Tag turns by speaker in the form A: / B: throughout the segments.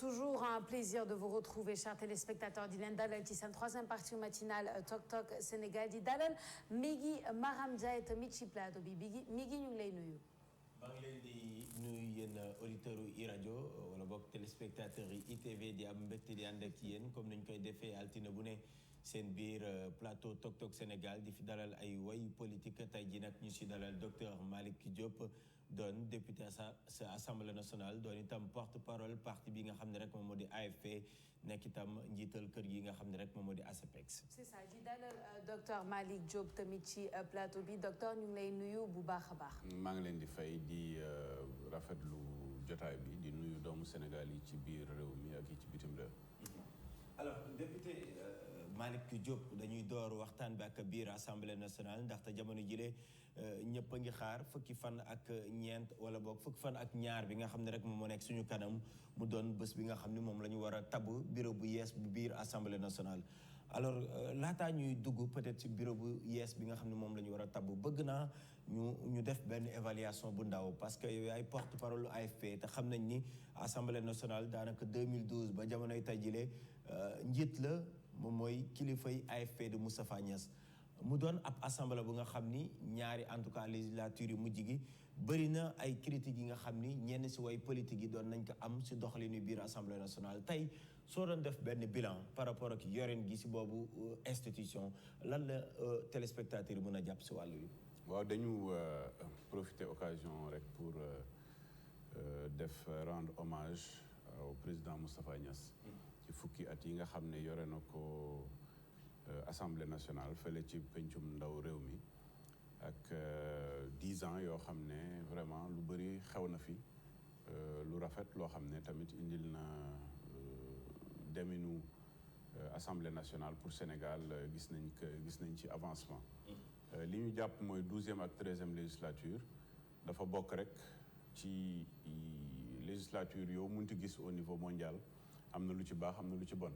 A: Toujours un plaisir de vous retrouver, chers téléspectateurs di leen dalal ci seen troisième partie matinale Tok Tok Sénégal di dalal Migui Maram Ndiaye tamit ci plateau bi Migui ñu ngi lay nuyu.
B: maa ngi leen di nuyu yéen auditeurs yu iRadio wala boog téléspectateurs yi ITV di am mbégte di ànd ak yéen comme nañ koy defee altine bu ne seen biir plateau Tok Tok Sénégal di fi dalal ay way politique tey jii nag ñu si dalal docteur Malick Diop doon député sa assemblée nationale doon itam porte-parole parti bi nga xam ne rek moom moo di AFP nekk itam njiital kër gi nga xam ne rek moom moo di ASEPEX.
A: c'est ça di dalal docteur Malick Diop tamit ci plateau bi docteur ñu ngi lay nuyu bu baax a baax.
C: maa ngi leen di fay di rafetlu jotaay bi di nuyu doomu Sénégal yi ci biir réew mi ak yi ci bitim réew.
B: alors député Malick Diop dañuy door waxtaan bi ak biir assemblée nationale ndaxte jamono jile ñëpp a ngi xaar fukki fan ak ñeent wala boog fukki fan ak ñaar bi nga xam ne rek moom moo nekk suñu kanam mu doon bés bi nga xam ne moom la ñu war a tabb bureau bu yees bu biir assemblée nationale. alors laataa ñuy dugg peut-être ci bureau bu yees bi nga xam ne moom la ñu war a tabb bëgg naa ñu def benn évaluation bu ndaw parce que yow yaay porte-parole AFP te xam nañ ni assemblée nationale daanaka 2012 ba jamonoy tey jile njiit la moom mooy kilifay AFP de Moustapha Niasse mu doon ab assemblée bu nga xam ni ñaari en tout cas législature yu mujj gi bëri na ay critiques yi nga xam ni ñenn si way politique yi doon nañ ko am si doxalinu biir assemblée nationale tey soo doon def benn bilan par rapport ak yoreen gi si boobu institution lan la téléspectateurs yi mën a jàpp si wàllu yi.
C: waaw dañu profiter occasion rek pour def rendre hommage au président Moustapha Niasse. ci fukki at yi nga xam ne yore na ko assemblée nationale fële ci pencum ndaw réew mi ak 10 ans yoo xam ne vraiment lu bëri xew na fi lu rafet loo xam ne tamit indil na deminu assemblée nationale pour Sénégal gis nañ ci avancement. li ñu jàpp mooy 12e ak 13e législature dafa bokk rek ci législature yow munti gis au niveau mondial. am na lu ci baax am na lu ci bon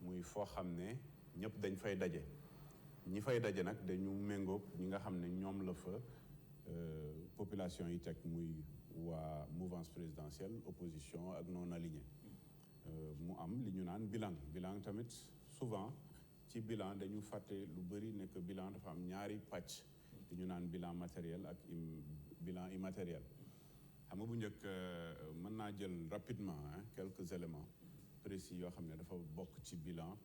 C: muy foo xam ne ñëpp dañ fay daje ñi fay daje nag dañu méngoog ñi nga xam ne ñoom la fa population yi teg muy waa mouvance présidentielle opposition ak non aligné mu am li ñu naan bilan tamit souvent ci bilan dañu fàtte lu bëri nekk bilan dafa am ñaari pàcc li ñu naan bilan matériel ak bilan immatériel. xam nga bu njëkk mën naa jël rapidement quelques éléments précis yoo xam ne dafa bokk ci bilan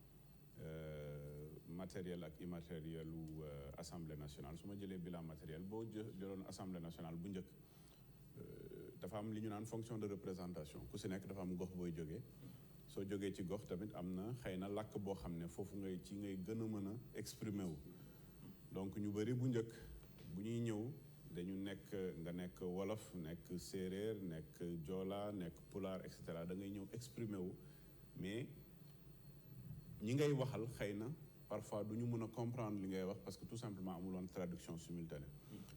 C: matériel ak immatériel u assemblée nationale su ma jëlee bilan matériel boo jëloon assemblée nationale bu njëkk dafa am li ñu naan fonction de représentation ku si nekk dafa am gox booy jógee soo jógee ci gox tamit am na xëy na làkk boo xam ne foofu ngay gën a mën a exprimer wu donc ñu bëri bu njëkk bu ñuy ñëw dañu nekk wolof nekk séeréer nekk joola nekk pulaar et cetera da ngay ñëw exprimer wu mais ñi ngay waxal xëy na parfois du ñu mën a comprendre li ngay wax parce que tout simplement amuloon traduction simultanée.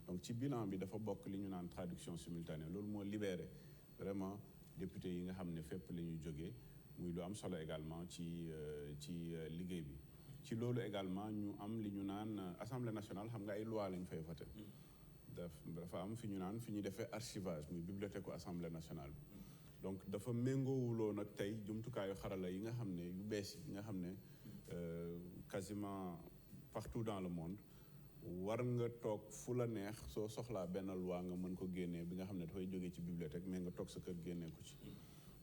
C: donc ci bilan bi dafa bokk li ñu naan traduction simultanée loolu moo libéré vraiment député yi nga xam ne fépp la ñuy jógee muy lu am solo également ci liggéey bi. ci loolu également ñu am li ñu naan assemblée nationale xam nga ay loi lañ fay voté. dafa am fi ñu naan fi ñuy defee archivage muy bibliothèque assemblée nationale bi donc dafa méngoowuloo nag tey jumtukaayu xarala yi nga xam ne yu bees yi nga xam ne quasiment partout dans le monde war nga toog fu la neex soo soxlaa benn loi nga mën ko génnee bi nga xam ne dafay jógee ci bibliothèque mais nga toog sa kër génnee ko ci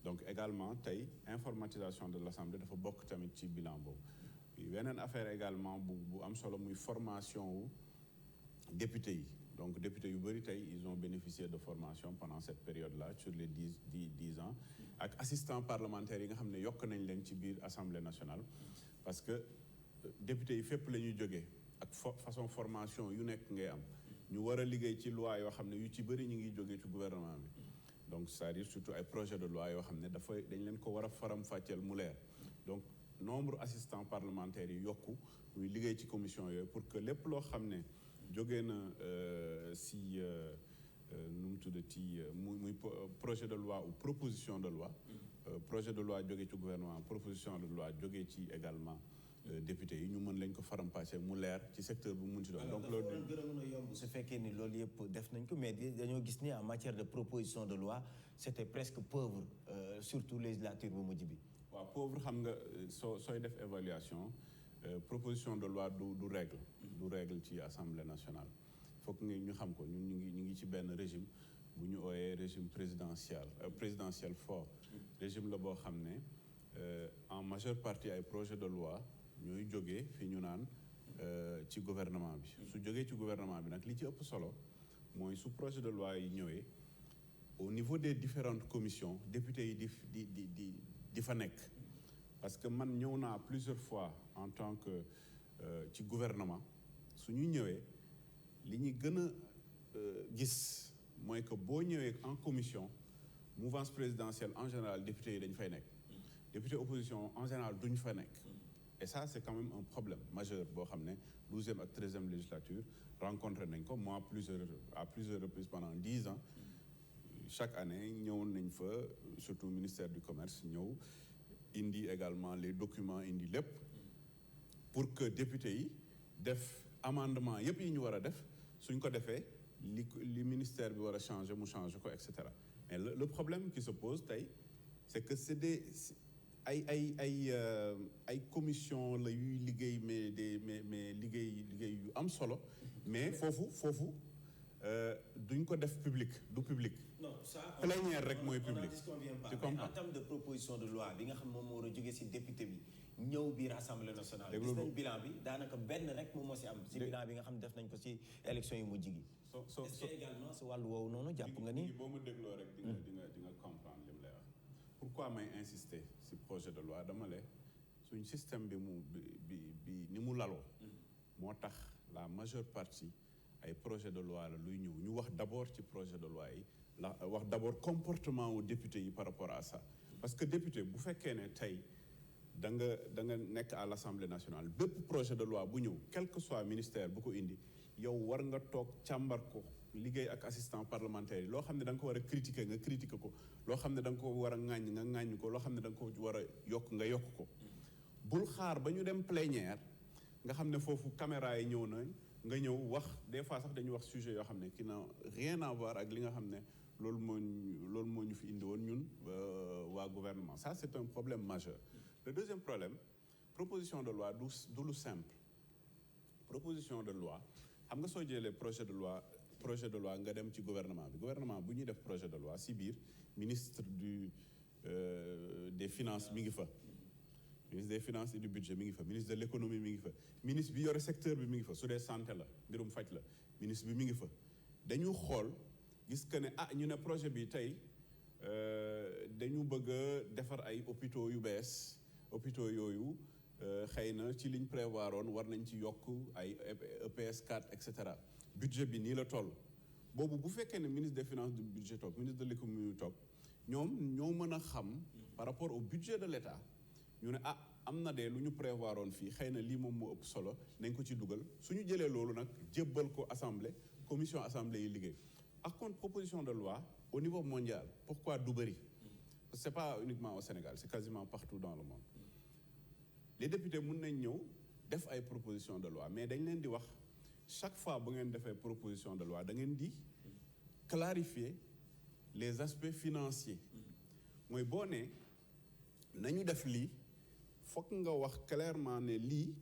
C: donc également tey informatisation de l'assemblée dafa bokk tamit ci bilan boobu beneen affaire également bu am solo muy formation wu député yi donc députés yu bëri tey ils ont bénéficié de formation pendant cette période-là sur les 10 ans ak assistants parlementaires yi nga xam ne yokk nañ leen ci biir assemblée nationale parce que députés yi fépp la ñuy jógee ak façon formation yu nekk ngay am ñu war a liggéey ci loi yoo xam ne yu ci bëri ñu ngi jógee ci gouvernement bi donc c'est-à-dire surtout ay projet de loi yoo xam ne dañ leen ko war a faram-fàcceel mu leer donc nombre assistants parlementaires yi yokku muy liggéey ci commission yooyu pour que lépp loo xam ne jógee na si nu mu tuddati muy projet de loi ou proposition de loi projet de loi jógee ci gouvernement proposition de loi jógee ci également député yi ñu mën lañ ko faram-fàccee mu leer ci secteur bu mu munti doon.
B: donc loolu gën a mën a yomb yomb su fekkee ni loolu yëpp def nañ ko mais dañoo gis ni en matière de proposition de loi c'était presque pauvre surtout législature bu mujj bi.
C: waaw pauvre xam nga sooy def évaluation proposition de loi du règle ci assemblée nationale foog ñu xam ko ñun ñu ngi ci benn régime bu ñu ooyee régime présidentiel fort régime la boo xam ne en majeure partie ay projet de loi ñooy jógee fi ñu naan ci gouvernement bi su jógee ci gouvernement bi nag li ci ëpp solo mooy su projet de loi yi ñëwee au niveau des différentes commissions députés yi di fa nekk parce que man ñëw naa plusieurs fois en tant que ci gouvernement su ñu ñëwee li ñu gën a gis mooy que boo ñëwee en commission mouvance présidentielle en général députés yi dañ fay nekk député opposition en général duñ fa nekk et ça c'est quand même un problème majeur boo xam ne 12e ak 13e législature rencontré nañ ko moi à plusieurs reprises pendant 10 ans chaque année ñëw nañ fa surtout ministère du commerce ñëw indi également les documents indi lépp pour que député yi def amendement yëpp yi ñu war a def suñ ko defee li ministère bi war a changer mu changer ko et cetera mais le problème qui se pose tey c'est que c'est des ay commission la yuy liggéey mais liggéey yu am solo mais foofu duñ ko def public du public.
B: non ça
C: plénière rek mooy public.
B: tu comprends en termes de proposition de loi bi nga xam moom moo war a jógee ci député bi ñëw biir assemblée nationale. gis nañ bilan bi daanaka benn rek moom moo ci am. ci bilan bi nga xam def nañ ko ci élection yu mujj gi. est-ce que également ci wàllu woowu noonu jàpp nga ni.
C: boo ma dégloo rek di nga comprendre li mu lay wax. pourquoi may insister ci projet de loi dama le suñ système bi ni mu laloo. moo tax la majeure partie ay projet de loi la luy ñëw ñu wax d'abord ci projet de loi yi wax d'abord comportement wu député yi par rapport à ça parce que député bu fekkee ne tey da nga nekk à l'Assemblée nationale bépp projet de loi bu ñëw quel que soit ministère bu ko indi yow war nga toog càmbar ko liggéey ak assistant parlementaire yi loo xam ne da nga ko war a critiquer nga critiquer ko loo xam ne da nga ko war a ŋàññ nga ŋàññ ko loo xam ne da nga ko war a yokk nga yokk ko bul xaar ba ñu dem plénière nga xam ne foofu caméra yi ñëw na nga ñëw wax des fois sax dañuy wax sujet yoo xam ne qui n'a rien à voir ak li nga xam ne loolu moo ñu fi indi woon ñun waa gouvernement ça c'est un problème majeur. Le deuxième problème proposition de loi du lu simple proposition de loi xam nga soo jëlee projet de loi nga dem ci gouvernement bu ñuy def projet de loi si biir ministre des finances mi ngi fa. ministre des finances et du budget mi ngi fa ministre de l'économie mi ngi fa ministre bi yore secteur bi mi ngi fa su dee santé la mbirum faj la ministre bi mi ngi fa dañu xool gis que ne ñu ne projet bi tey dañu bëgg a defar ay hôpitaux yu bees hôpitaux yooyu xëy na ci liñ prévoir woon war nañ ci yokk ay EPS 4 et cetera budget bi nii la toll boobu bu fekkee ne ministre des finances du budget toog ministre de l'économie toog ñoom ñoo mën a xam par rapport au budget de l'État ñu ne am na de lu ñu prévoir woon fii xëy na lii moom moo ëpp solo nañ ko ci dugal suñu jëlee loolu nag jébbal ko assemblée commission assemblée yi liggéey par contre proposition de loi au niveau mondial pourquoi du bëri parce que c'est pas uniquement au Sénégal c'est quasiment partout dans le monde les députés mën nañ ñëw def ay proposition de loi mais dañ leen di wax chaque fois bu ngeen defee proposition de loi da ngeen di clarifier les aspects financiers mooy boo nee nañu def lii fokk nga wax clairement ne lii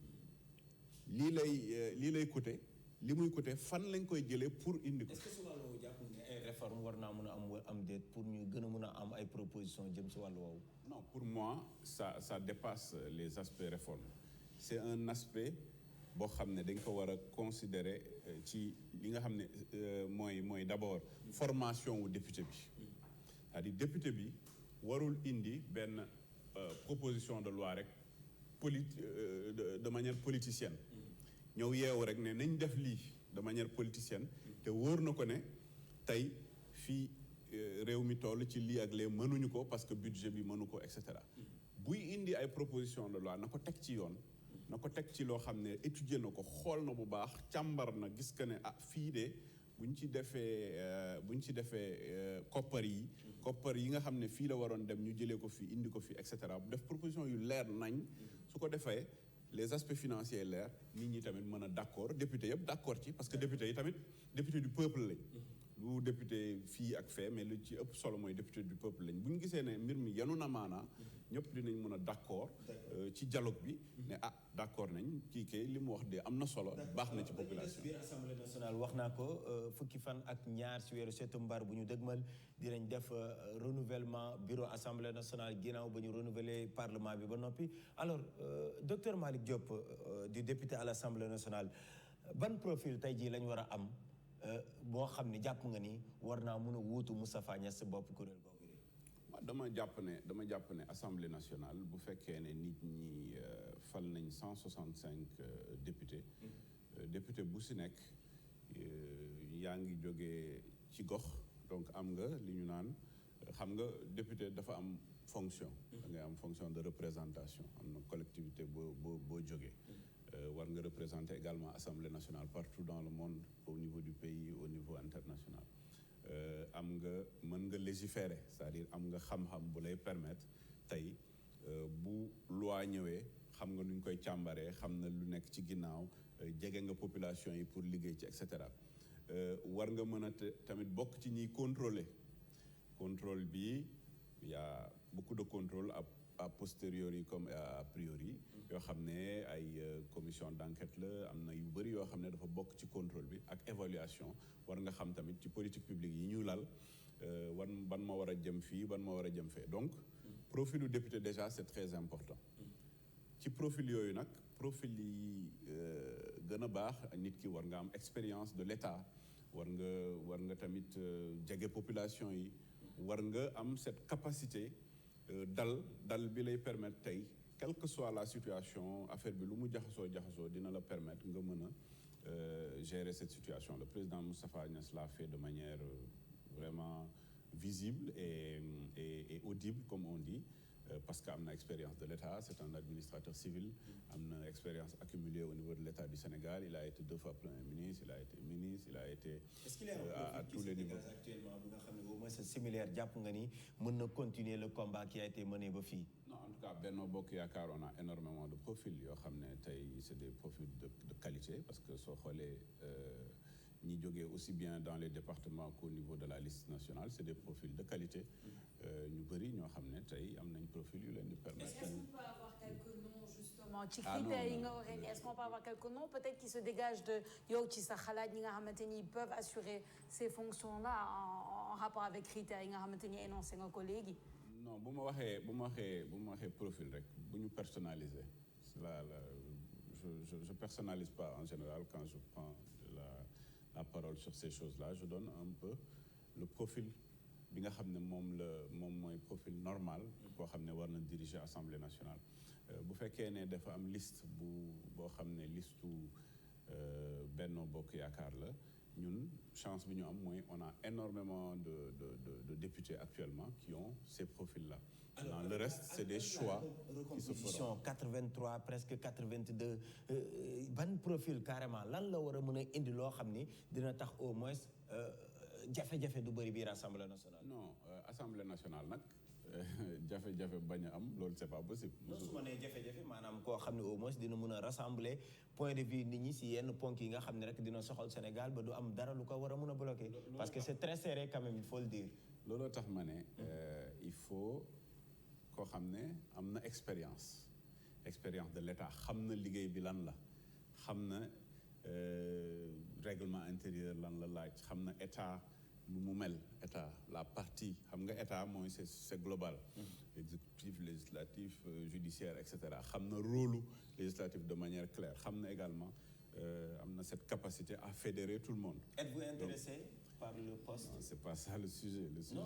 C: lay coûter li muy coûter fan lañ koy jëlee pour indi ko.
B: est-ce que si wàllu woowu jàpp nga ay réformes war naa mën a am déet pour ñu gën a mën a am ay propositions jëm si wàllu woowu.
C: non pour moi ça dépasse les aspects réformes c'est un aspect boo xam ne dañ ko war a considérer ci li nga xam ne mooy d'abord formation wu député bi c'est-à-dire député bi warul indi benn proposition de loi rek de manière politicienne ñëw yeewu rek ne nañ def lii de manière politicienne te wóor na ko ne tey fii réew mi toll ci lii ak lee mënuñu ko parce que budget bi mënu ko et cetera buy indi ay proposition de loi na ko teg ci yoon na ko teg ci loo xam ne étudier na ko xool na bu baax càmbar na gis que ne fii de buñ ci defee koppar yi nga xam ne fii la waroon dem ñu jëlee ko fii indi ko fii et cetera bu def proposition yu leer nañ su ko defee les aspects financiers leer nit ñi tamit mën a d'accord député yëpp d'accord ci parce que député yi tamit député du peuple lañ lu député fii ak fee mais lu ci ëpp solo mooy député du peuple lañ bu ñu gisee ne mbir mi yanu na maanaa ñëpp dinañ mën a d'accord ci dialogue bi ne d'accord nañ kii kay li mu wax de am na solo baax na ci population
B: biir assemblée nationale wax naa ko fukki fan ak ñaar ci weeru septembre bu ñu dëgmal dinañ def renouvellement bureau assemblée nationale ginnaaw ba ñu renouveler parlement bi ba noppi alors docteur Malick Diop du député à l'assemblée nationale ban profil tey jii lañ war a am boo xam ne jàpp nga ni war naa mun a wuutu Moustapha Niasse bopp kuréel googu de.
C: dama jàpp ne assemblée nationale bu fekkee ne nit ñi fal nañ 165 députés. député bu si nekk yaa ngi jógee ci gox donc am nga li ñu naan xam nga député dafa am fonction. da ngay am fonction de représentation am na collectivité boo jógee. war nga représenter également Assemblée nationale partout dans le monde au niveau du pays au niveau international am nga mën nga légiférer c'est-à-dire am nga xam-xam bu lay permettre tey bu loi ñëwee xam nga nu ñu koy càmbaree xam na lu nekk ci ginnaaw jege nga population yi pour liggéey ci et cetera war nga mën a tamit bokk ci ñiy contrôler contrôle bi y a beaucoup de contrôle a posteriori comme a priori yoo xam ne ay commission d'enquête la am na yu bëri yoo xam ne dafa bokk ci contrôle bi ak évaluation war nga xam tamit ci politique publique yi ñu lal ban ma war a jëm fii ban ma war a jëm fee donc profilu député déjà c'est très important ci profil yooyu nag profil yi gën a baax nit ki war nga am expérience de l'État war nga tamit jege population yi war nga am cette capacité dal bi lay permettre tey quelle que soit la situation affaire bi lu mu jaxasoo dina la permettre nga mën a gérer cette situation. Le président Moustapha Niasse l'a fait de manière vraiment visible et audible comme on dit parce que am na expérience de l'État, c'est un administrateur civil, am na expérience accumulée au niveau de l'État du Sénégal, il a été 2 fois Premier ministre, il a été ministre, il a été à tous les niveaux.
B: Actuellement bi nga xam ne au moins c'est similaire jàpp nga ni mën na continuer le combat qui a été mené ba fii.
C: Non, en tout cas Benno Bokk Yaakaar on a énormément de profils yoo xam ne tey c'est des profils de qualité parce que soo xoolee ñi jógee aussi bien dans les départements qu'au niveau de la liste nationale c'est des profils de qualité ñu bëri ñoo xam ne tey am nañ profil yu leen di permettre.
A: Est-ce qu'on peut avoir quelques noms justement ci critères yi nga waxee est-ce qu'on peut avoir quelques noms peut-être qui se dégagent de yow ci sa xalaat ñi nga xamante ni peuvent assurer ces fonctions-là en rapport avec critères yi nga xamante ni énoncé nga ko léegi.
C: Non bu ma waxee profil rek bu ñu personnaliser je personnalise pas en général quand je prends la parole sur ces choses-là je donne un peu le profil bi nga xam ne moom mooy profil normal koo xam ne war na diriger Assemblée nationale bu fekkee ne dafa am liste boo xam ne listu Benno Bokk Yaakaar la ñun chance bi ñu am mooy on a énormément de députés actuellement qui ont ces profils-là. Alors, dans le reste c'est des choix qui se feront.
B: 83 presque 82 ban profil carrément lan la war a mën a indi loo xam ni dina tax au moins jafe-jafe du bëri biir Assemblée nationale.
C: Non Assemblée nationale nag jafe-jafe bañ a am loolu c'est pas possible.
B: non su ma nee jafe-jafe maanaam koo xam ne au moins dina mën a rassembler point de vue nit ñi si yenn ponk yi nga xam ne rek dina soxal Sénégal ba du am dara lu ko war a mën a bloquer. parce que c'est très serré quand même il faut le dire.
C: looloo tax ma ne il faut koo xam ne am na expérience de l'État xam na liggéey bi lan la xam na règlement intérieur lan la laaj xam na État nu mu mel État la partie xam nga État mooy c'est global exécutif législatif judiciaire et cetera xam na rôle législatif de manière claire xam na également am na cette capacité à fédérer tout le monde.
B: Êtes-vous intéressé par le poste?
C: Non, c'est pas ça le sujet.
B: Non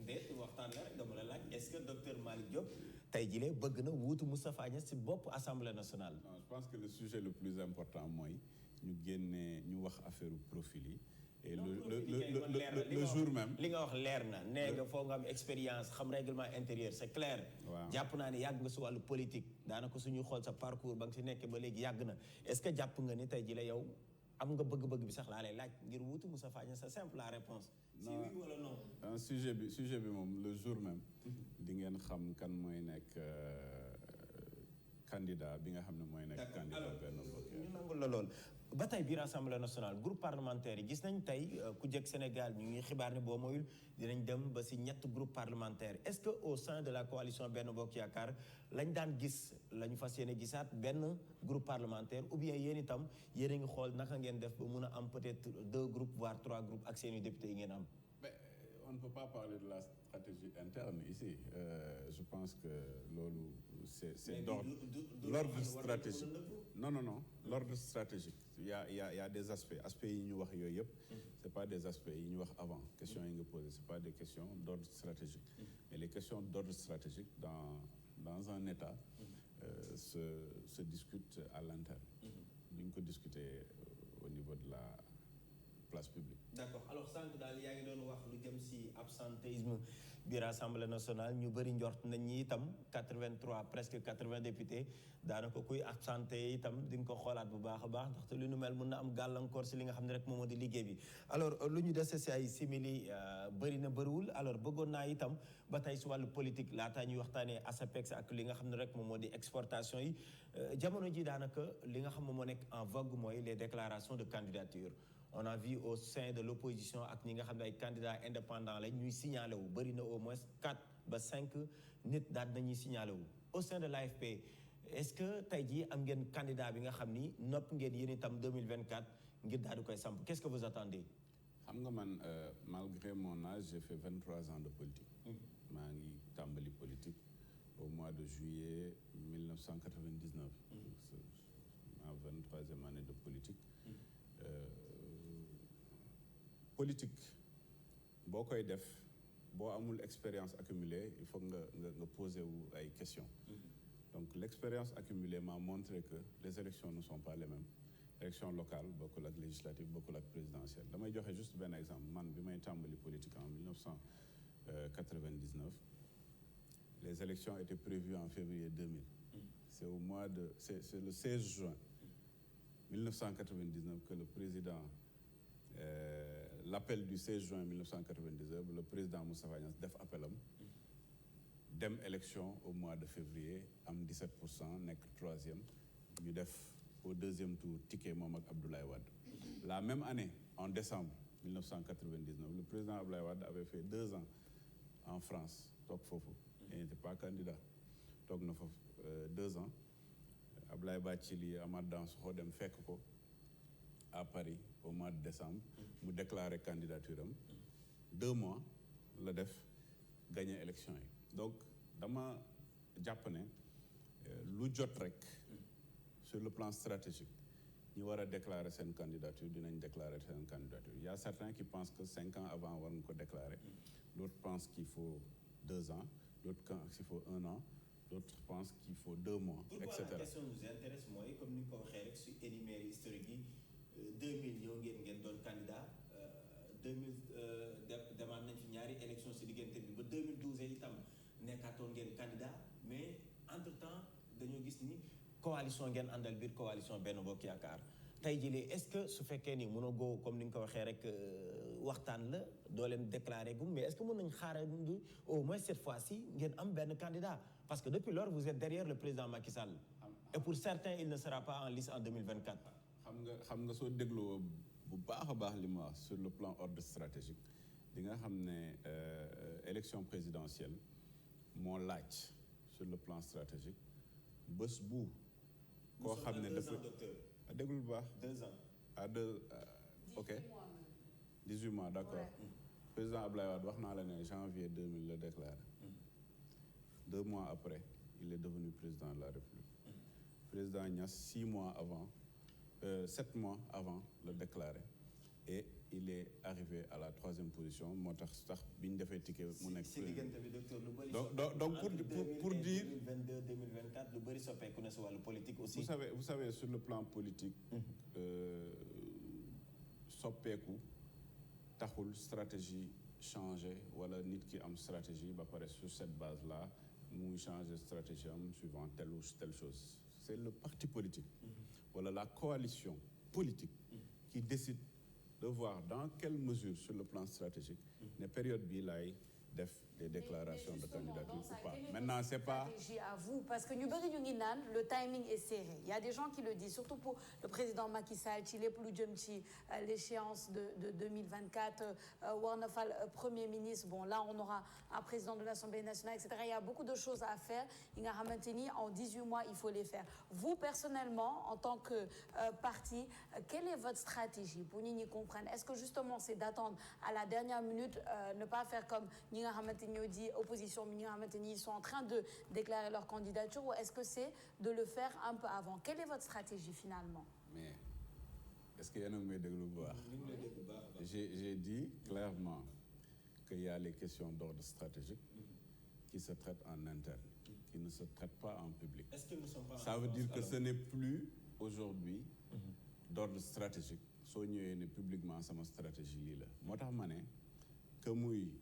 B: mais waxtaan la rek dama la laaj est-ce que docteur Malick Diop tey jii bëgg na wuutu Moustapha Niasse ci bopp Assemblée nationale.
C: Non, je pense que le sujet le plus important mooy ñu génne ñu wax affaire profil yi. Et le jour même
B: li nga wax leer na nee nga foo nga am expérience xam règlement intérieur c'est clair. jàpp naa ne yàgg nga si wàllu politique daanaka suñuy xool sa parcours ba nga si nekkee ba léegi yàgg na est-ce que jàpp nga ni tey jii yow am nga bëgg-bëgg bi sax laa lay laaj ngir wuutu Moustapha Niasse c'est simple la réponse.
C: non
B: si oui wala non.
C: sujet bi moom le jour même di ngeen xam kan mooy nekk candidat bi nga xam ne mooy nekk candidat Benno Bokk Yaakaar.
B: ñu nangul la lool ba tey biir assemblée nationale groupe parlementaire yi gis nañ tey ku jëkk Sénégal ñu ngi xibaar ni boo moyul dinañ dem ba si ñett groupe parlementaire est-ce que au sein de la coalition Benno Bokk Yaakaar lañ daan gis la ñu fas yéene gisaat benn groupe parlementaire ou bien yéen itam yéen a ngi xool naka ngeen def ba mun a am peut-être 2 groupes voire 3 groupes ak seeni députés yi ngeen am.
C: On ne peut pas parler de la stratégie interne ici. Je pense que c'est l'ordre stratégique. Non. L'ordre stratégique. Il y a des aspects. Aspects yi ñu wax yooyu yëpp. C'est pas des aspects yi ñu wax avant. Questions yi nga posé. C'est pas des questions d'ordre stratégique. Mais les questions d'ordre stratégique dans un État se discutent à l'interne. Duñ ko discuter au niveau de la place publique.
B: D'accord alors sànq daal yaa ngi doon wax lu jëm ci absentéisme biir assemblée nationale ñu bëri njort nañ ñi itam 83 presque 80 députés daanaka kuy absenté itam di nga ko xoolaat bu baax a baax ndaxte lu nu mel mën na am gàllankoor ci li nga xam ne rek moom moo di liggéey bi. alors lu ñu dese ci ay simili bëri na bëriwul alors bëggoon naa itam ba tey ci wàllu politique laataa ñuy waxtaanee ASAPEX ak li nga xam ne rek moom moo di exportation yi jamono ji daanaka li nga xam ne moo nekk en vogue mooy les déclarations de candidature. On a vu au sein de l'opposition ak ñi nga xam ne ay candidats indépendants lañ ñuy signalé wu bëri na au moins 4 ba 5 nit daal nañuy signalé wu au sein de l'AFP est-ce que tey jii am ngeen candidat bi nga xam ni nopp ngeen yéen itam 2024 ngir daal di koy samp qu'est-ce que vous attendez?
C: xam nga man malgré mon âge j'ai fait 23 ans de politique. maa ngi tàmbali politique au mois de juillet 1999. ma 23e année de politique. Politique boo koy def boo amul expérience accumulée il faut nga poser wu ay questions. Donc l'expérience accumulée m'a montré que les élections ne sont pas les mêmes. Élections locales bokkul ak législatives bokkul ak présidentielles damay joxe juste benn exemple man bi may tàmbali politique en 1999 les élections étaient prévues en février 2000. C'est le 16 juin 1999 que le président l'appel du 16 juin 1999 le président Moustapha Niasse def appelam dem élection au mois de février am 17% nekk 3e ñu def au 2e tour ticket moom ak Abdoulaye Wade. La même année en décembre 1999 le président Abdoulaye Wade avait fait 2 ans en France toog foofu il n'était pas candidat toog na foofu 2 ans Abdoulaye Bathily Amath Dansokho dem fekk ko à Paris au mois de décembre mu déclaré candidature am 2 mois la def gagné élection yi donc dama jàpp ne lu jot rek sur le plan stratégique ñi war a déclarer seen candidature dinañ déclarer seen candidature il y a certains qui pensent que 5 ans avant war nga ko déclarer d'autres pensent qu'il faut 2 ans d'autres pensent qu'il faut 1 an d'autres pensent qu'il faut 2 mois et cetera.
B: Pourquoi la question nous intéresse mooy comme ni nga ko waxee rek su énuméré historique yi 2000 yow ngeen doon candidat 2000 demaat nañ fi ñaari élection si diggante bi ba 2012 itam nekkaatoon ngeen candidat mais entre temps dañoo gis ni coalition ngeen àndal biir coalition Benno Bokk Yaakaar tey jii est-ce que su fekkee ni mën a go comme ni nga ko waxee rek waxtaan la doo leen déclaré gum mais est-ce que mën nañ xaarandi au moins cette fois-ci ngeen am benn candidat parce que depuis lors vous êtes derrière le président Macky Sall et pour certains il ne sera pas en lice en 2024.
C: xam nga soo dégloo bu baax a baax li ma wax sur le plan ordre stratégique di nga xam ne élection présidentielle moo laaj sur le plan stratégique bés bu koo xam ne dafa déglu bu baax
B: 2 ans
C: à 2 ok 18 mois d'accord président Abdoulaye Wade wax naa la ne janvier 2000 la déclaré 2 mois après il est devenu président de la République président Niasse 6 mois avant 7 mois avant le déclaré et il est arrivé à la 3e position moo tax bi ñu defee ticket mu nekk.
B: si diggante bi docteur lu bëri.
C: donc pour dire
B: 2022 2024 lu bëri soppeeku na si wàllu politique aussi.
C: vous savez sur le plan politique. soppeeku taxul stratégie changé wala nit ki am stratégie ba pare sur cette base là muy changer stratégie am suivant telle ou telle chose. C'est le parti politique wala la coalition politique qui décide de voir dans quelle mesure sur le plan stratégique ne période bii laay des déclarations de candidature ou pas.
A: Maintenant, c'est pas stratégie à vous, parce que nous le timing est serré. Il y a des gens qui le disent, surtout pour le président Macky Sall, l'échéance de 2024, Warnefal, Premier ministre. Bon, là, on aura un président de l'Assemblée nationale, etc. Il y a beaucoup de choses à faire. En 18 mois, il faut les faire. Vous, personnellement, en tant que parti, quelle est votre stratégie pour nous comprendre? Est-ce que justement, c'est d'attendre à la dernière minute, ne pas faire comme dit opposition, ils sont en train de déclarer leur candidature, ou est-ce que c'est de le faire un peu avant? Quelle est votre stratégie finalement?
C: Mais est-ce qu'il y a un J'ai dit clairement qu'il y a les questions d'ordre stratégique qui se traitent en interne, qui ne se traitent pas en public.
B: Est-ce qu'ils ne sont pas
C: Ça veut dire que ce n'est plus aujourd'hui d'ordre stratégique. Soigner publiquement sama stratégie lila. Motax mané que muy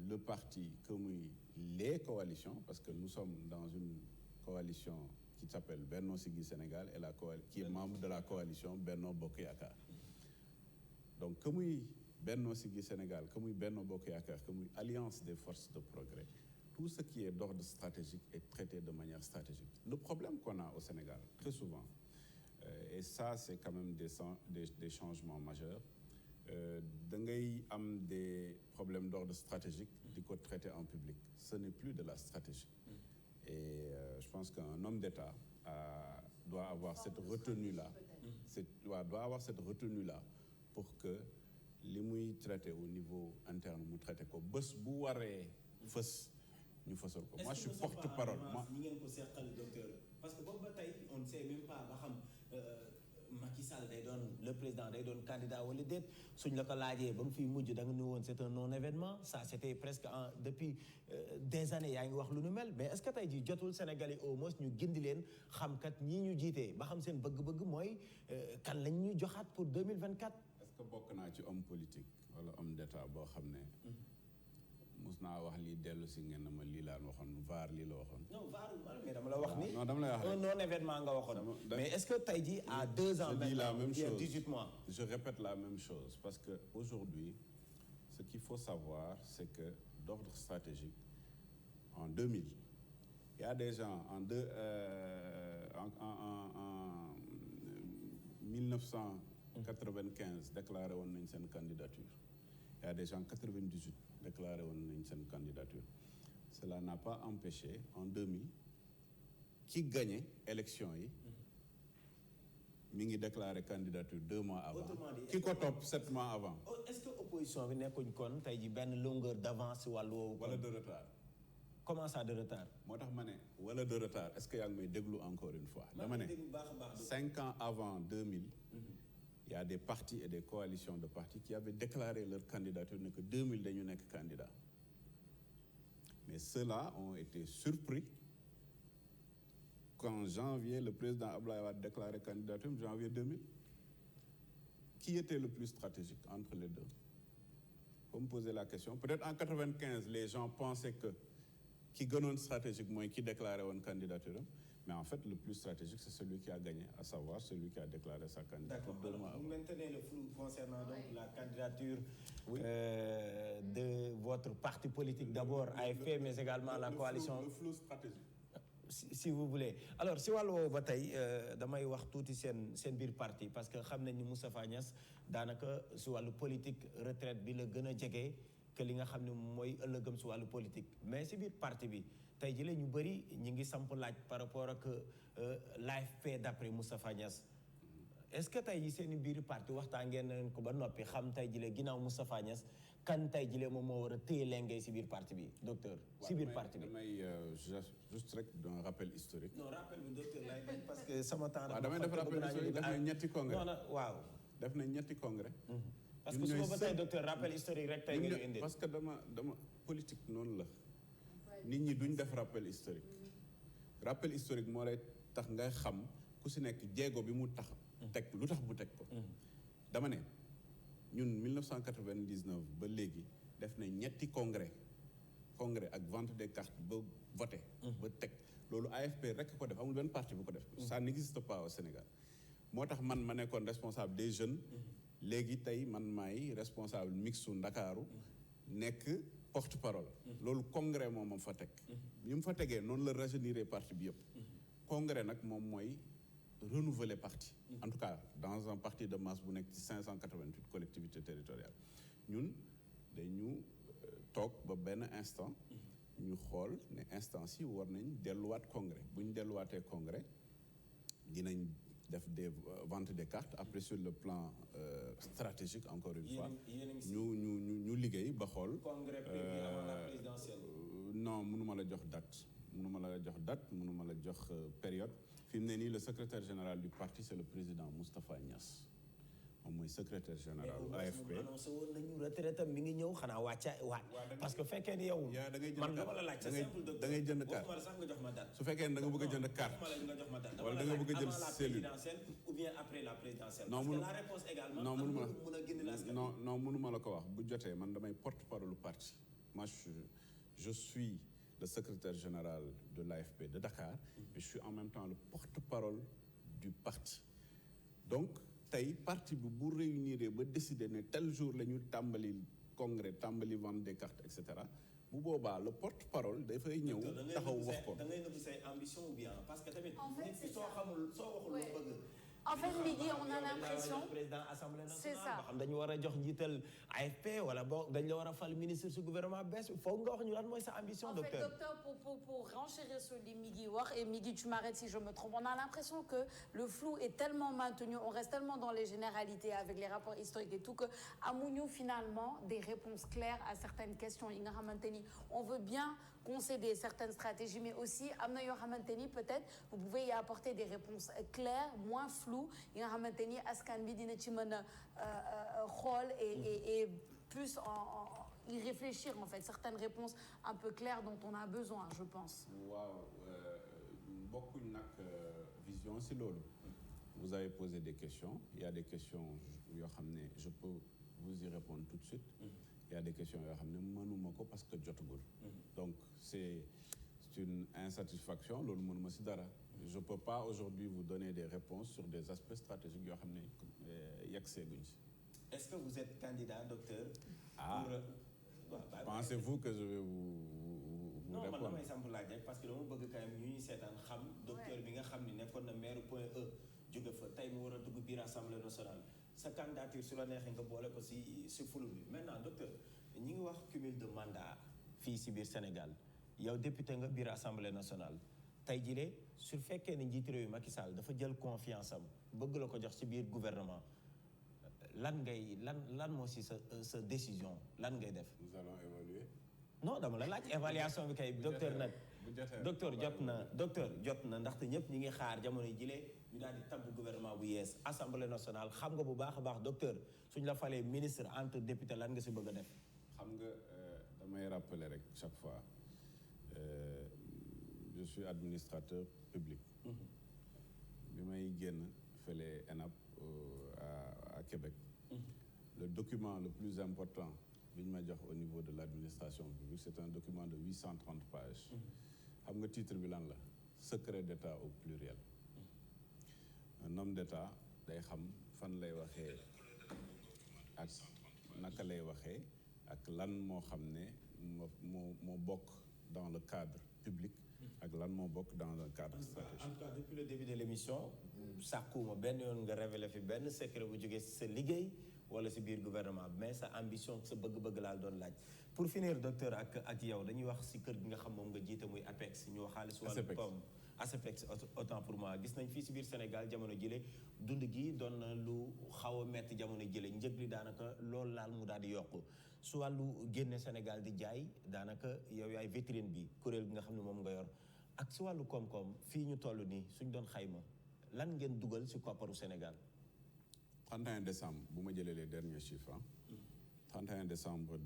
C: le parti, que muy les coalitions, parce que nous sommes dans une coalition qui s'appelle Benno Siggi Sénégal et qui est membre de la coalition Benno Bokk Yakaar. Donc que muy Benno Siggi Sénégal, que muy Benno Bokk Yakaar, que muy Alliance des forces de progrès, tout ce qui est d'ordre stratégique est traité de manière stratégique. Le problème qu'on a au Sénégal, très souvent, et ça c'est quand même des changements majeurs, d'angay am des problèmes d'ordre stratégique du côté traité en public. Ce n'est plus de la stratégie. Et je pense qu'un homme d'État doit avoir cette retenue-là. Doit avoir cette retenue-là pour que les mouilles traités au niveau interne, nous traitent comme bus bouaré, fus, nous faisons comme. Moi, je suis porte-parole.
B: Parce que on ne sait même pas. Macky Sall le président day doon candidat wala déet suñ la ko laajee ba mu fiy mujj da nga nu woon c'est un non événement. Ça c'était presque depuis des années yaa ngi wax lu nu mel. Mais est-ce que tey jii jotul Sénégalais au moins ñu gindi leen xam kat ñii ñu jiitee ba xam seen bëgg-bëgg mooy kan lañ ñuy joxaat pour 2024.
C: Est-ce que bokk naa ci homme politique wala homme d'état boo xam ne mus naa wax lii dellu si ngeen ma lii laan waxoon vaar lii la waxoon.
B: Non vaar mais dama la wax ni.
C: Non dama lay wax
B: un non événement nga waxoon. Mais est-ce que tey jii à 2 ans
C: je dis la même chose.
B: 18 mois.
C: Je répète la même chose parce que aujourd'hui ce qu'il faut savoir c'est que d'ordre stratégique en 2000 il y a des gens en 1995 déclaré woon nañ seen candidature. Il y a des gens en 98 déclaré une candidature. Cela n'a pas empêché en 2000 qui gagnait l'élection mi déclaré candidature 2 mois avant. Qui top 7 mois avant.
B: Est-ce que l'opposition bi nekkuñ kon tey ji benn longueur d'avance wàllu woowu.
C: Wala de retard.
B: Comment ça de retard?
C: Moo tax ma ne wala de retard est-ce que yaa ngi may déglu encore une fois. dama ne 5 ans avant 2000. Il y a des partis et des coalitions de partis qui avaient déclaré leur candidature que 2000 dañu nekk candidat. Mais ceux-là ont été surpris qu'en janvier, le président Abdoulaye Wade déclaré candidature en janvier 2000. Qui était le plus stratégique entre les deux? Vous me posez la question. Peut-être en 95, les gens pensaient que qui gagnait stratégique, moi, qui déclarait une candidature. Mais en fait, le plus stratégique, c'est celui qui a gagné, à savoir celui qui a déclaré sa candidature.
B: D'accord. Vous maintenez le flou concernant donc la candidature de votre parti politique, d'abord AFP, mais également la coalition.
C: Le flou stratégique.
B: Si vous voulez. Alors, si wàllu ba tey damay wax tuuti seen biir parti parce que xam nañ ni Moustapha Niasse daanaka si wàllu politique retraite bi la gën a jege que li nga xam ne mooy ëllëgëm si wàllu politique. Mais si biir parti bi tey jii ñu bëri ñi ngi samp laaj par rapport ak l'AFP d'après Moustapha Niasse. Est-ce que tey jii seen biir parti waxtaan ngeen ko ba noppi xam tey jii ginnaaw Moustapha Niasse kan tey jii moom moo war a téye lengay si biir parti bi docteur. si biir parti bi
C: damay juste rek d'un rappel historique.
B: Non rappel bi docteur lay bañ parce que sama temps.
C: damay def rappel historique def na ñetti congrès.
B: non waaw.
C: def na ñetti congrès.
B: parce que suba ba tey docteur rappel historique rek tey nga ñu indi.
C: parce que dama politique noonu la. nit ñi duñ def rappel historique. rappel historique moo lay tax ngay xam ku si nekk jéego bi mu tax. teg lu tax bu teg ko. dama ne ñun 1999 ba léegi def na ñetti congrès ak vente des cartes ba voté. ba teg loolu AFP rek ko def amul benn parti bu ko def. ça n'existe pas au Sénégal. moo tax man ma nekkoon responsable des jeunes. léegi tey man maay responsable mixtu Ndakaaru nekk porte-parole. loolu congrès moom ma fa teg. bi mu fa tegee noonu la rajeunir parti bi yëpp. congrès nag moom mooy renouveler parti. en tout cas dans un parti de masse bu nekk ci 588 collectivités territoriales ñun dañu toog ba benn instant. ñu xool ne instance yi war nañ delluwaat congrès bu ñu delluwaatee congrès dinañ def des ventes des cartes après sur le plan stratégique encore une fois ñu liggéey ba xool.
B: congrès prévu avant la présidentielle.
C: non mënuma la jox date mënuma la jox période fi mu ne nii le secrétaire général du parti c'est le président Moustapha Niass. moom mooy secrétaire général AFP.
B: annoncé woon nañu retraite mi ngi ñëw xanaa waat parce que fekkee ni yow. man dama la laaj c'est simple
C: da ngay jënd carte
B: waxuma la sax nga jox ma date.
C: su fekkee ne da nga bëgg a jënd carte.
B: nga jox ma date
C: wala da nga bëgg a jël cellule
B: avant la présidentielle ou bien après la présidentielle.
C: non
B: parce que la réponse également.
C: non mënuma
B: mën a génne la
C: non mënuma la ko wax bu jotee man damay porte-parole du parti. moi je suis le secrétaire général de l'AFP de Dakar. mais je suis en même temps le porte-parole du parti donc. tey parti bi bu réunir ba décider ne tel jour la ñu tàmbali congrès tàmbali vente des cartes et cetera bu boobaa le porte-parole dafay ñëw taxaw wax ko.
B: da ngay nëbb say ambition ou bien parce que tamit. nit ki soo xamul soo waxul loo bëgg.
A: En fait, Migui, on a l'impression.
B: président assemblée nationale.
A: C'est ça.
B: xam dañu war a jox njiital AFP wala boog dañu la war a fal ministre su gouvernement bees foog nga wax ñu lan mooy sa ambition, docteur.
A: En fait, docteur, pour renchérir sur les Migui wax, et Migui, tu m'arrêtes si je me trompe, on a l'impression que le flou est tellement maintenu, on reste tellement dans les généralités avec les rapports historiques et tout, que amuñu finalement des réponses claires à certaines questions. Yi nga xamante ni on veut bien concéder certaines stratégies, mais aussi am na yoo xamante ni peut-être vous pouvez y apporter des réponses claires, moins floues, yi nga xamante ni askan bi dina ci mën a xool et plus y réfléchir en fait, certaines réponses un peu claires dont on a besoin, je pense.
C: waaw bokkuñ nag vision si loolu. Vous avez posé des questions, il y a des questions yoo xam ne je peux vous y répondre tout de suite. Il y a des questions yoo xam ne mënuma ko parce que jotagul. donc c'est une insatisfaction loolu mënuma si dara. je peux pas aujourd'hui vous donner des réponses sur des aspects stratégiques yoo xam ne yegg seeguñ si.
B: Est-ce que vous êtes candidat, docteur?
C: Pensez-vous que je vais vous
B: non
C: répondre?
B: man damay samp laaj rek parce que dama bëgg quand même ñuy seetaan xam docteur bi nga xam ni nekkoon na maire Point E jóge fa tey mu war a dugg biir assemblée nationale sa candidature su la neexee nga boole ko si fulu bi maintenant docteur ñi ngi wax cumul de mandat fii si biir Sénégal yow député nga biir assemblée nationale tey jii su fekkee ne njiitu réew mi Macky Sall dafa jël confiance am bëgg la ko jox si biir gouvernement lan moo si sa décision lan ngay def.
C: Nous allons évaluer.
B: non dama la laaj évaluation bi kay docteur nag docteur jot na ndaxte ñëpp ñi ngi xaar jamono jile ñu daal di tabb gouvernement bu yees assemblée nationale xam nga bu baax a baax docteur suñ la falee ministre entre député lan nga si bëgg a def.
C: xam nga damay rappeler rek chaque fois je suis administrateur public. bi may génn fële ENAP à Québec. Le document le plus important bi ñu ma jox au niveau de l'administration publique c'est un document de 830 pages. xam nga titre bi lan la secret d'État au pluriel. un homme d'État day xam fan lay waxee ak naka lay waxee ak lan moo xam ne moo bokk dans le cadre public ak lan moo bokk dans un cadre stratégique.
B: En tout cas depuis le début de l'émission sàkkuma benn yoon nga révélé fi benn secret bu jógee si sa liggéey wala si biir gouvernement mais sa ambition sa bëgg-bëgg laa doon laaj pour finir docteur ak yow dañuy wax si kër gi nga xam moom nga jiite muy APEX ñu waxaale si wàllu pomme ASEPEX autant pour moi gis nañ fii si biir Sénégal jamono jile dund gi doon na lu xaw a metti jamono jile njëg li daanaka loolu laal mu daal di yokku su wàllu génne Sénégal di jaay daanaka yow yaay vitrine bi kuréel gi nga xam ne moom nga yor ak si wàllu koom-koom fii ñu toll nii suñ doon xayma lan ngeen dugal si kopparu Sénégal.
C: 31 décembre bu ma jëlee les derniers chiffres 31 décembre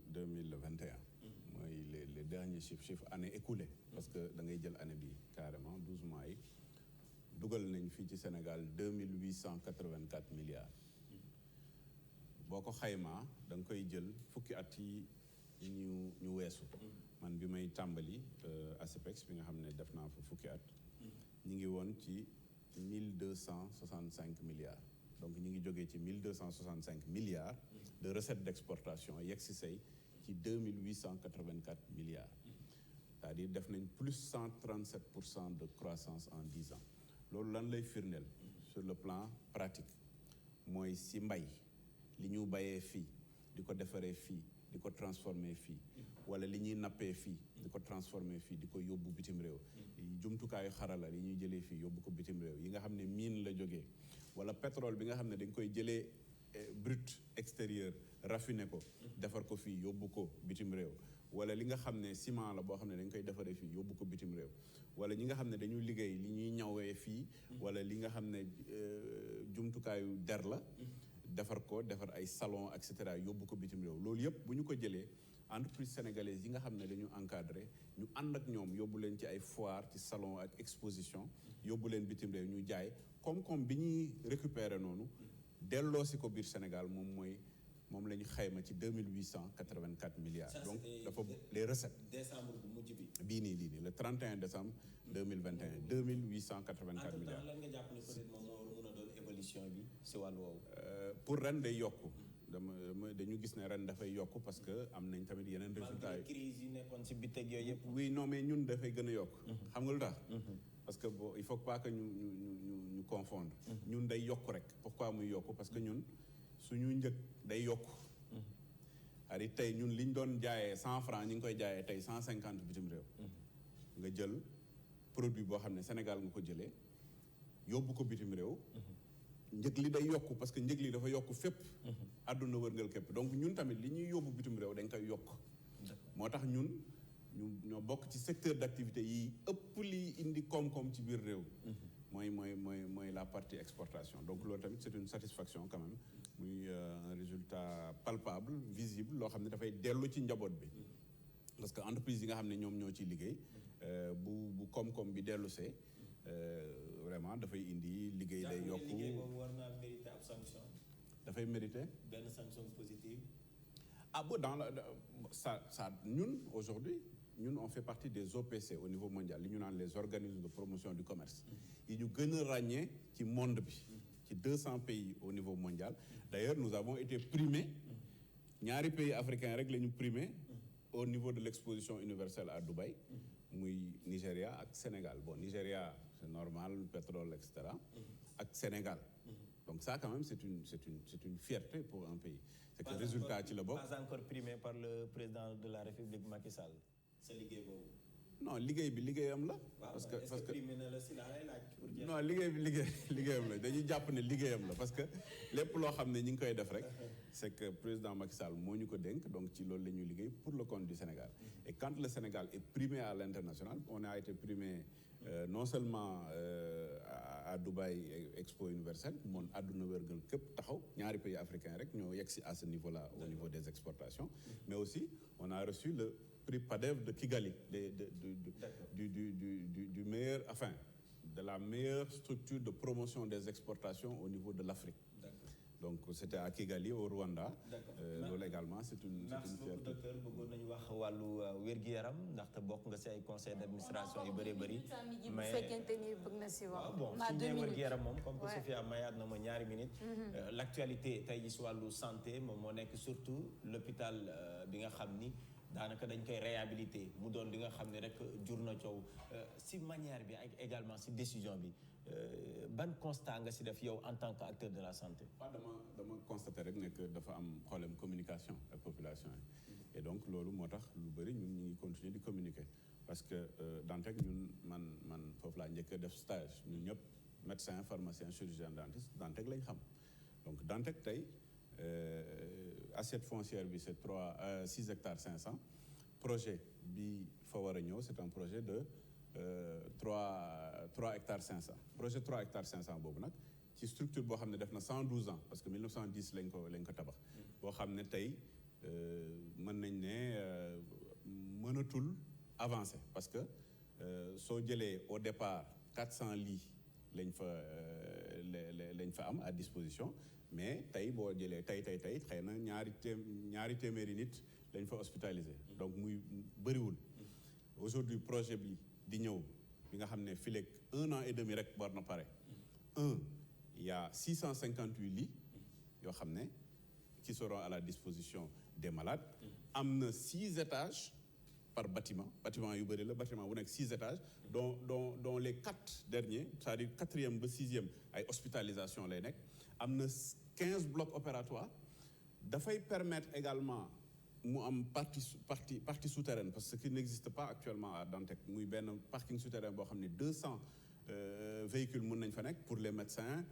C: 2021 mooy les derniers chiffres année écoulée parce que da ngay jël année bi carrément 12 mois yi dugal nañ fii ci Sénégal 2884 milliards boo ko xaymaa da nga koy jël fukki at yi ñu weesu man bi may tàmbali ASEPEX bi nga xam ne def naa fa fukki at ñu ngi woon ci 1265 milliards donc ñu ngi jógee ci 1265 milliards de recettes d'exportation yegg si say ci 2884 milliards c'est-à-dire def nañ plus 137% de croissance en 10 ans loolu lan lay firndeel sur le plan pratique mooy si mbay li ñu bayee fii di ko defaree fii di ko transformer fii wala li ñuy nappee fii di ko transformer fii di ko yóbbu bitim réew jumtukaayu xarala yi ñuy jëlee fii yóbbu ko bitim réew yi nga xam ne mine la jógee wala pétrole bi nga xam ne dañ koy jëlee brut extérieur raffiné ko defar ko fii yóbbu ko bitim réew wala li nga xam ne ciment la boo xam ne dañ koy defaree fii yóbbu ko bitim réew wala ñi nga xam ne dañuy liggéey li ñuy ñawee fii wala li nga xam ne jumtukaayu der la defar ay salon et cetera yóbbu ko bitim réew loolu yëpp bu ñu ko jëlee entreprise sénégalaise yi nga xam ne dañu encadré ñu ànd ak ñoom yóbbu leen ci ay foire ci salon ak exposition yóbbu leen bitim réew ñu jaay koom-koom bi ñuy récupérer noonu delloo si ko biir Sénégal moom la ñu xayma ci 2884 milliards. Ça, donc dafa les recettes.
B: décembre bu mujj bi.
C: bii nii le 31 décembre 2021 2884 milliards.
B: lan nga jàpp ne peut-être moom moo mën a doon évolution bi si wàllu woowu.
C: pour ren day yokku dañu gis ne ren dafay yokku parce que am nañ tamit yeneen résultats yi.
B: crise yi nekkoon si biteg yooyu yëpp.
C: oui non mais ñun dafay gën a yokk. xam nga lu tax. parce que bon il faut pas que ñu confondre. ñun day yokk rek pourquoi muy yokk parce que ñun. suñu njëg day yokk ari tey ñun liñ doon jaayee 100 francs ñu ngi koy jaayee tey 150 bitim réew nga jël produit boo xam ne Sénégal nga ko jëlee yóbbu ko bitim réew njëg li day yokk parce que njëg li dafa yokk fépp àdduna wërngal képp donc ñun tamit li ñuy yóbbu bitim réew dañ koy yokk moo tax ñun ñoo bokk ci secteur d'activité yi ëpp li indi koom-koom ci biir réew mooy la partie exportation donc loolu tamit c'est une satisfaction quand même muy un résultat palpable visible loo xam ne dafay dellu ci njaboot bi parce que entreprise yi nga xam ne ñoom ñoo ciy liggéey bu koom-koom bi dellu see vraiment dafay indi liggéey day yokku
B: liggéey boobu war naa mériter ab sanction.
C: dafay mériter
B: benn sanction positive.
C: bon dans la ça ñun aujourd'hui ñun on fait partie des OPC au niveau mondial li ñu naan les organismes de promotion du commerce yi ñu gën a ràññee ci monde bi ci 200 pays au niveau mondial d'ailleurs nous avons été primés ñaari pays africains rek la ñu primé au niveau de l'exposition universelle à Dubaï muy Nigéria ak Sénégal bon Nigéria c'est normal pétrole et cetera ak Sénégal donc ça quand même c'est une fierté pour un pays c'est que résultat ci la bokk.
B: Pas encore primé par le président de la République Macky Sall sa liggéey boobu.
C: non liggéey bi liggéeyam la.
B: parce que primé na la si la lay laaj pour jeex.
C: non liggéeyam la dañuy jàpp ne liggéeyam la parce que lépp loo xam ne ñu ngi koy def rek c'est que président Macky Sall moo ñu ko dénk donc ci loolu la ñuy liggéey pour le compte du Sénégal et quand le Sénégal est primé à l'international on a été primé non seulement à Dubaï Expo universelle moom àdduna wërgal képp taxaw ñaari pays africains rek ñoo yegg si à ce niveau-là au niveau des exportations mais aussi on a reçu le prix PADEV de Kigali du meilleur enfin de la meilleure structure de promotion des exportations au niveau de l'Afrique. Donc c'était à Kigali au Rwanda. Loolu également c'est une fierté.
B: Docteur bëggoon nañu wax wàllu wér-gu-yaram ndaxte bokk nga ci ay conseil d'administration yu bari
A: mais bu fekkente ni bëgg na ci wax.
B: bon suñu nee wér-gu-yaram moom comme que Sophia mayaat na ma ñaari minutes. L'actualité tey ji ci wàllu santé moom moo nekk surtout l'hôpital bi nga xam ni daanaka dañ koy réhabiliter mu doon li nga xam ne rek jur na coow ci manière bi ak également ci décision bi ban constat nga ci def yow en tant qu'acteur de la santé.
C: dama constater rek ne que dafa am problème communication ak population yi et donc loolu moo tax lu bari ñun ñu ngi continuer di communiquer parce que Dantec ñun man foofu laa njëkk a def stage ñun ñëpp médecin pharmacien chirurgien dentiste Dantec lañ xam donc Dantec tey assiette foncière bi c'est 6 hectares 500 projet bi fa war a ñëw c'est un projet de 3 hectares 500 projet 3 hectares 500 boobu nag ci structure boo xam ne def na 112 ans parce que 1910 lañ ko tabax boo xam ne tey mën nañ ne mënatul avancer parce que soo jëlee au départ 400 lits lañ fa am à disposition mais tey boo jëlee tey xëy na ñaari téeméeri nit lañ fa hospitalisé donc muy bëriwul aujourd'hui projet bi di ñëw bi nga xam ne fileeg 1 an et demi rek war na pare il y a 658 lits yoo xam ne qui seront à la disposition des malades am na 6 étages par bâtiment yu bëri la bâtiment bu nekk 6 étages dont les 4 derniers c'est-à-dire 4e ba 6e ay hospitalisation lay nekk am na 15 blocs opératoires dafay permettre également mu am partie souterraine parce que ce qui n'existe pas actuellement à Dantec muy benn parking souterrain boo xam ne 200 véhicules mën nañ fa nekk pour les médecins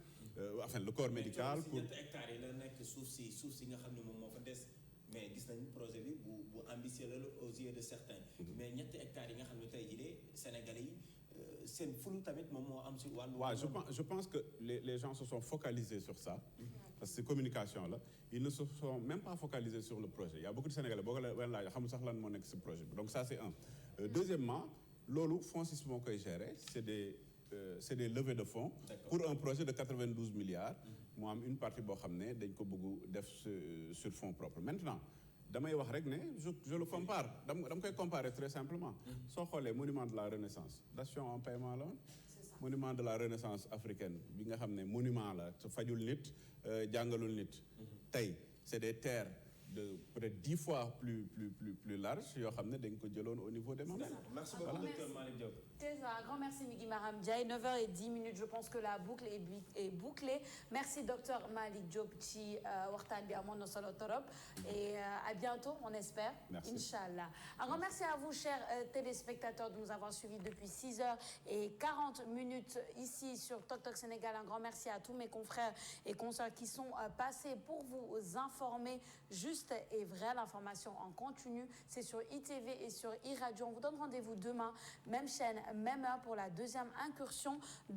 C: enfin le corps médical pour
B: ñetti hectares yi la nekk suuf si nga xam ne moom moo fa des mais gis nañ projet bi bu ambitieux la aux yeux de certains mais ñetti hectares yi nga xam ne tey jii de Sénégalais yi seen flou tamit moom moo am si wàllu.
C: waaw je pense que les gens se sont focalisés sur ça parce que communication là ils ne se sont même pas focalisés sur le projet il y a beaucoup de Sénégalais boo ko leen laaj xamul sax lan moo nekk si projet bi donc ça c'est un deuxièmement loolu FONSIS moo koy gérer c'est des levées de fonds pour un projet de 92 milliards mu am une partie boo xam ne dañ ko bëgg def sur fonds propres maintenant damay wax rek ne je le compare dama koy comparer très simplement soo xoolee monument de la Renaissance dation en paiement la woon monument de la Renaissance africaine bi nga xam ne monument la fajul nit jàngalul nit tey c'est des terres de peut-être 10 fois plus large yoo xam ne dañ ko jëloon au niveau des membres.
B: Merci beaucoup docteur Malick Diop.
A: C'est ça, un grand merci Migui Maram Ndiaye. 9h10, je pense que la boucle est bouclée. Merci docteur Malick Diop ci waxtaan bi amoon na solo torop et à bientôt on espère.
C: Merci.
A: Inch'Allah. Un grand merci à vous chers téléspectateurs de nous avoir suivis depuis 6h40 ici sur Tok Tok Sénégal. Un grand merci à tous mes confrères et consoeurs qui sont passés pour vous informer juste et vrai. L'information en continu, c'est sur ITV et sur iRadio. On vous donne rendez-vous demain, même chaîne, même heure pour la deuxième incursion